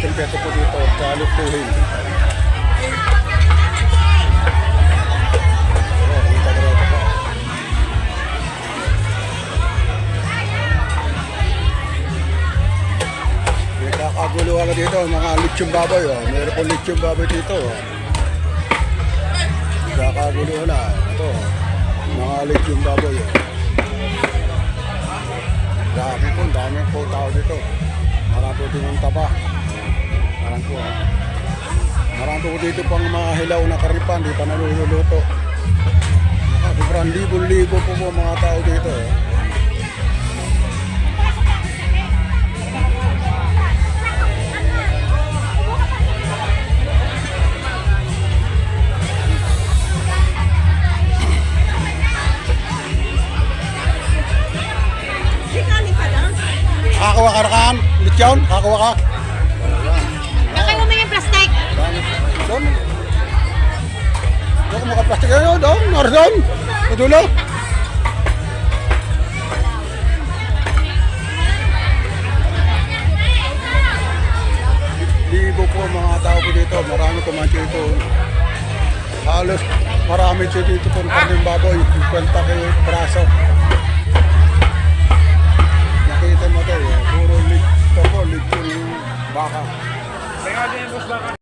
asking peso po dito sa lutuhin. Kaguluhan na dito, mga lechong baboy. Meron po lechong baboy dito. Kaguluhan na. Ito, mga lechong baboy. Dami po tao dito. Marami po din ang taba. Marami po dito pang mga hilaw na karipan, di pa naluluto. Sobrang libo-libo po mga tao dito. Kakawa ka na kan? Lechon? Kakawa ka? Kakawa mo yung plastic? Doon. Doon ka maka-plastic yun. Doon. Naroon. Padulo. Libo po mga tao po dito. Marami kumansi dito. Halos marami dito po ng baboy. 50 kayo braso. Nakita mo ito, puro lechon baka.